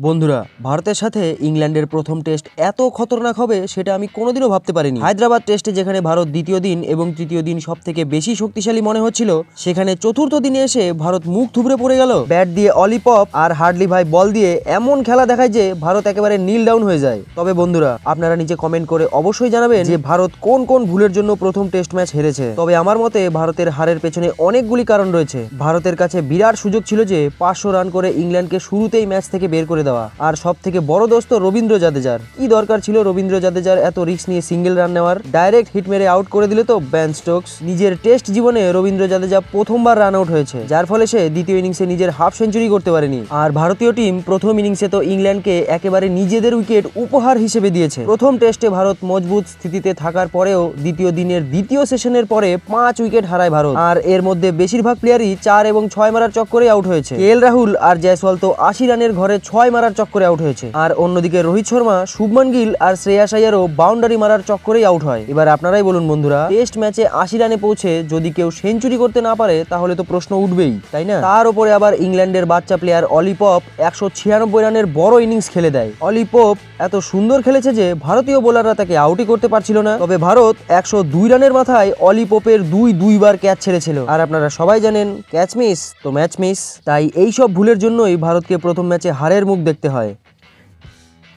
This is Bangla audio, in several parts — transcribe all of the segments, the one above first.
বন্ধুরা, ভারতের সাথে ইংল্যান্ডের প্রথম টেস্ট এত খতরনাক হবে সেটা আমি কোনোদিনও ভাবতে পারিনি। হায়দ্রাবাদ টেস্টে যেখানে ভারত দ্বিতীয় দিন এবং তৃতীয় দিন সব থেকে বেশি শক্তিশালী মনে হচ্ছিল, সেখানে চতুর্থ দিনে এসে ভারত মুখ থুবড়ে পড়ে গেল। ব্যাট দিয়ে অলিপপ আর হার্ডলি ভাই বল দিয়ে এমন খেলা দেখায় যে ভারত একেবারে নীল ডাউন হয়ে যায়। তবে বন্ধুরা, আপনারা নিচে কমেন্ট করে অবশ্যই জানাবেন যে ভারত কোন কোন ভুলের জন্য প্রথম টেস্ট ম্যাচ হেরেছে। তবে আমার মতে ভারতের হারের পেছনে অনেকগুলি কারণ রয়েছে। ভারতের কাছে বিরাট সুযোগ ছিল যে 500 রান করে ইংল্যান্ডকে শুরুতেই ম্যাচ থেকে বের করে দেওয়া। আর সব থেকে বড় দোস্ত রবীন্দ্র জাদেজার। কি দরকার ছিল রবীন্দ্র জাদেজার এত রিস্ক নিয়ে সিঙ্গেল রান নেওয়ার? ডাইরেক্ট হিট মেরে আউট করে দিলে তো বেন স্টোকস। নিজের টেস্ট জীবনে রবীন্দ্র জাদেজা প্রথমবার রান আউট হয়েছে, যার ফলে সে দ্বিতীয় ইনিংসে নিজের হাফ সেঞ্চুরি করতে পারেনি। আর ভারতীয় টিম প্রথম ইনিংসে তো ইংল্যান্ডকে একেবারে নিজেদের উইকেট উপহার হিসেবে দিয়েছে। প্রথম টেস্টে ভারত মজবুত স্থিতিতে থাকার পরেও দ্বিতীয় দিনের দ্বিতীয় সেশনের পরে 5 উইকেট হারায় ভারত। আর এর মধ্যে বেশিরভাগ প্লেয়ারই 4 এবং 6 মারার চক্করে আউট হয়েছে। কেএল রাহুল আর জয়সওয়াল তো 80 রানের ঘরে 6 মারার চক্করে আউট হয়েছে। আর অন্যদিকে রোহিত শর্মা, শুভমান গিল আর শ্রেয়াস আইয়ারও বাউন্ডারি মারার চক্করেই আউট হয়। এবার আপনারাই বলুন বন্ধুরা, টেস্ট ম্যাচে 80 রানে পৌঁছে যদি কেউ সেঞ্চুরি করতে না পারে তাহলে তো প্রশ্ন উঠবেই, তাই না? তার উপরে আবার ইংল্যান্ডের বাচ্চা প্লেয়ার অলিপপ 196 রানের বড় ইনিংস খেলে দেয়। অলিপপ এত সুন্দর খেলেছে যে ভারতীয় বোলাররা তাকে আউটই করতে পারছিল না। তবে ভারত 102 রানের মাথায় অলিপপের দুইবার ক্যাচ ছেড়েছিল। আর আপনারা সবাই জানেন, ক্যাচ মিস তো ম্যাচ মিস। তাই এইসব ভুলের জন্যই ভারতকে প্রথম ম্যাচে হারের মুখ দেখতে হয়।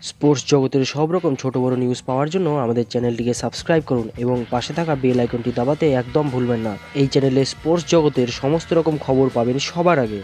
স্পোর্টস জগতের সব রকম ছোট বড় নিউজ পাওয়ার জন্য আমাদের চ্যানেলটিকে সাবস্ক্রাইব করুন এবং পাশে থাকা বেল আইকনটি দাবাতে একদম ভুলবেন না। এই চ্যানেলে স্পোর্টস জগতের সমস্ত রকম খবর পাবেন সবার আগে।